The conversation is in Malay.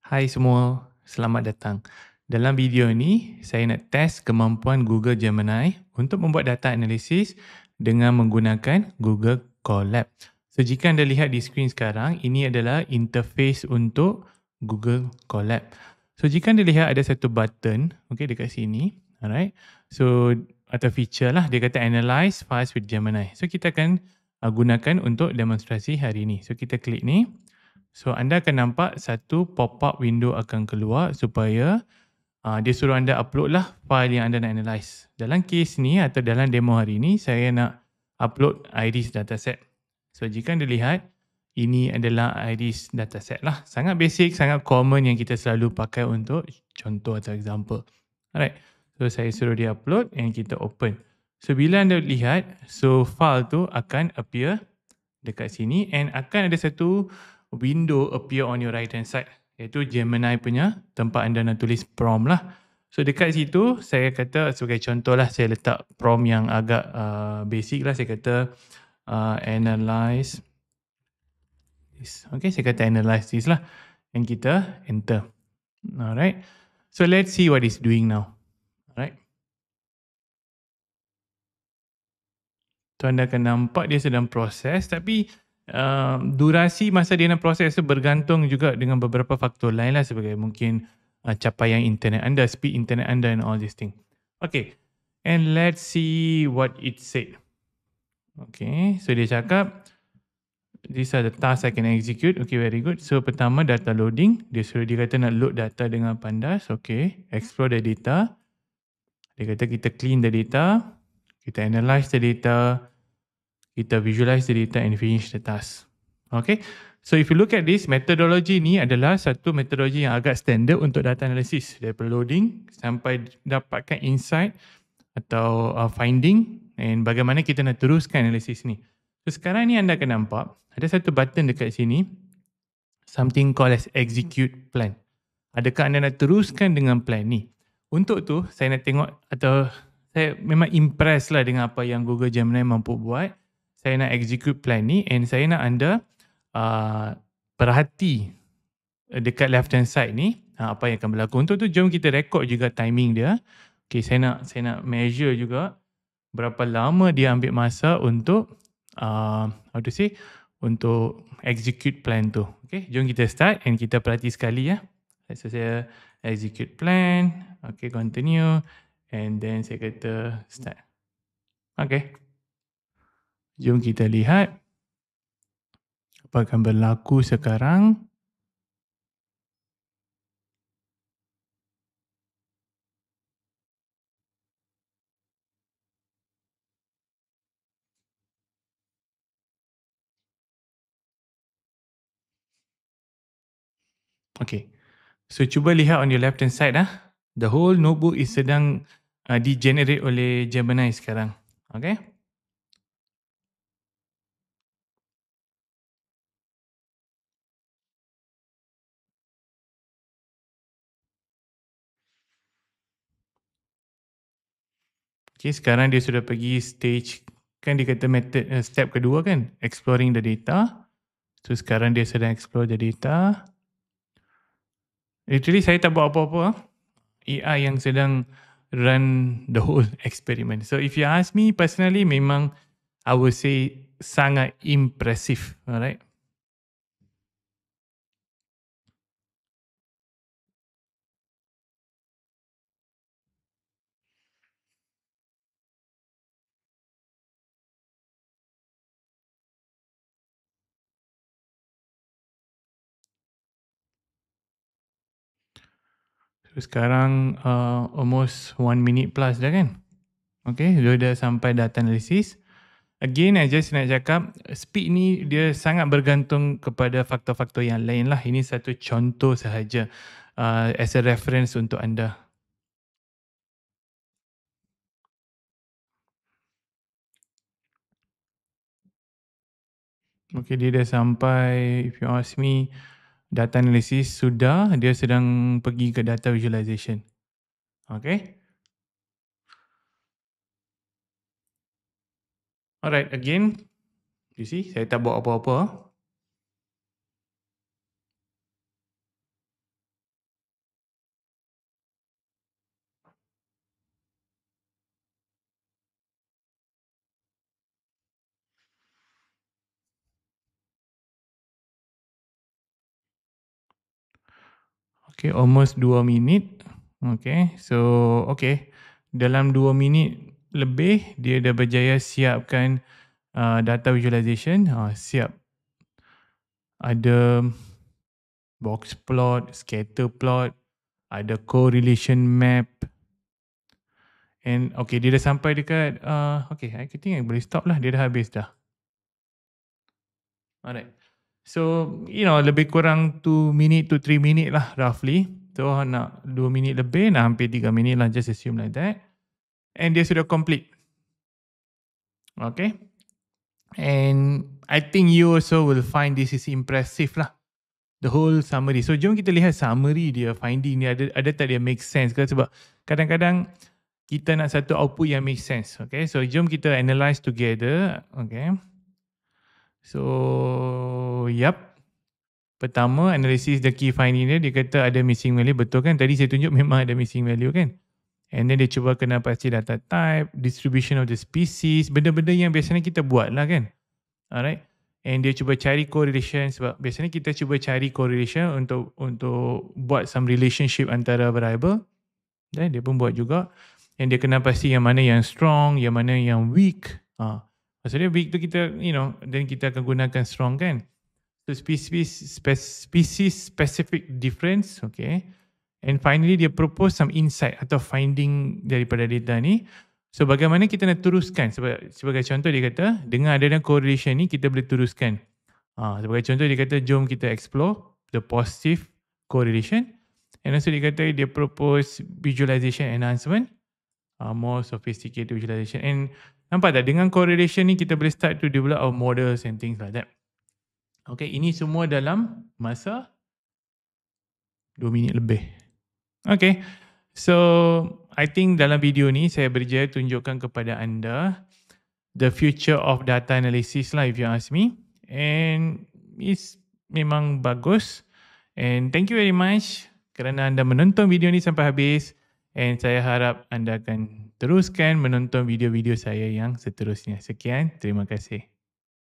Hai semua, selamat datang. Dalam video ini, saya nak test kemampuan Google Gemini untuk membuat data analisis dengan menggunakan Google Colab. So, jika anda lihat di skrin sekarang, ini adalah interface untuk Google Colab. So, jika anda lihat ada satu button, okay, dekat sini, alright. So, atau feature lah, dia kata Analyze Files with Gemini. So, kita akan gunakan untuk demonstrasi hari ini. So, kita klik ni. So, anda akan nampak satu pop-up window akan keluar supaya dia suruh anda upload lah file yang anda nak analyze. Dalam case ni atau dalam demo hari ni, saya nak upload iris dataset. So, jika anda lihat, ini adalah iris dataset lah. Sangat basic, sangat common yang kita selalu pakai untuk contoh atau example. Alright, so saya suruh dia upload and kita open. So, bila anda lihat, so file tu akan appear dekat sini and akan ada satu window appear on your right hand side, iaitu Gemini punya tempat anda nak tulis prompt lah. So dekat situ saya kata sebagai contoh lah, saya letak prompt yang agak basic lah. Saya kata analyze this. Okay, saya kata analyze this lah and kita enter. Alright, so let's see what it's doing now. Alright, so anda akan nampak dia sedang proses, tapi durasi masa dia nak proses tu bergantung juga dengan beberapa faktor lain lah, sebagai mungkin capaian internet anda, speed internet anda and all these things. Okay, and let's see what it said. Okay, so dia cakap these are the tasks I can execute. Okay, very good. So pertama, data loading. Dia kata nak load data dengan pandas. Okay, explore the data. Dia kata kita clean the data, kita analyze the data, kita visualize the data and finish the task. Okay, so if you look at this, metodologi ni adalah satu metodologi yang agak standard untuk data analysis. Daripada loading sampai dapatkan insight atau finding and bagaimana kita nak teruskan analisis ni. So sekarang ni anda akan nampak ada satu button dekat sini, something called as execute plan. Adakah anda nak teruskan dengan plan ni? Untuk tu, saya nak tengok, atau saya memang impress lah dengan apa yang Google Gemini mampu buat. Saya nak execute plan ni and saya nak anda perhati dekat left hand side ni apa yang akan berlaku. Untuk tu, jom kita record juga timing dia. Okay, saya nak measure juga berapa lama dia ambil masa untuk untuk execute plan tu. Okay, jom kita start and kita perhati sekali ya. So, saya execute plan, okay, continue, and then saya kata start. Okay, jom kita lihat apa akan berlaku sekarang. Okay, so cuba lihat on your left hand side the whole notebook is sedang di-generate oleh Gemini sekarang. Okay, okay, sekarang dia sudah pergi stage, kan dia kata method step kedua kan, exploring the data. So sekarang dia sedang explore the data. Literally saya tak buat apa-apa. AI yang sedang run the whole experiment. So if you ask me personally, memang I would say sangat impressive. Alright. So sekarang almost 1 minute plus dah kan. Okay, dia dah sampai data analysis. Again, I just nak cakap, speed ni dia sangat bergantung kepada faktor-faktor yang lain lah. Ini satu contoh sahaja as a reference untuk anda. Okay, dia dah sampai, if you ask me, data analysis sudah, dia sedang pergi ke data visualization. Okay. Alright, again, you see, saya tak buat apa-apa. Okay, almost 2 minit. Okay, so okay. Dalam 2 minit lebih, dia dah berjaya siapkan data visualization. Siap. Ada box plot, scatter plot, ada correlation map. And okay, dia dah sampai dekat, okay, I think I boleh stop lah. Dia dah habis dah. Alright. So, lebih kurang 2 minit to 3 minit lah roughly. So, nak 2 minit lebih, nak hampir 3 minit lah. Just assume like that. And dia sudah complete. Okay. And I think you also will find this is impressive lah. The whole summary. So, jom kita lihat summary dia, finding dia. Ada tak dia make sense ke? Sebab kadang-kadang kita nak satu output yang make sense. Okay. So, jom kita analyse together. Okay. So, yep. Pertama, analysis the key finding dia kata ada missing value. Betul kan? Tadi saya tunjuk memang ada missing value kan? And then dia cuba kena pasti data type, distribution of the species, benda-benda yang biasanya kita buat lah kan? Alright. And dia cuba cari correlation sebab biasanya kita cuba cari correlation untuk buat some relationship antara variable. Dan dia pun buat juga. And dia kena pasti yang mana yang strong, yang mana yang weak. Maksudnya weak tu kita, then kita akan gunakan strong kan? So species specific difference, okay. And finally dia propose some insight atau finding daripada data ni. So bagaimana kita nak teruskan? Sebagai contoh dia kata, dengan adanya correlation ni kita boleh teruskan. Sebagai contoh dia kata, jom kita explore the positive correlation. And also dia kata dia propose visualization enhancement, more sophisticated visualization. And nampak tak, dengan correlation ni kita boleh start to develop our models and things like that. Okay, ini semua dalam masa 2 minit lebih. Okay, so I think dalam video ni saya berjaya tunjukkan kepada anda the future of data analysis lah if you ask me. And it's memang bagus. And thank you very much kerana anda menonton video ni sampai habis. And saya harap anda akan teruskan menonton video-video saya yang seterusnya. Sekian, terima kasih.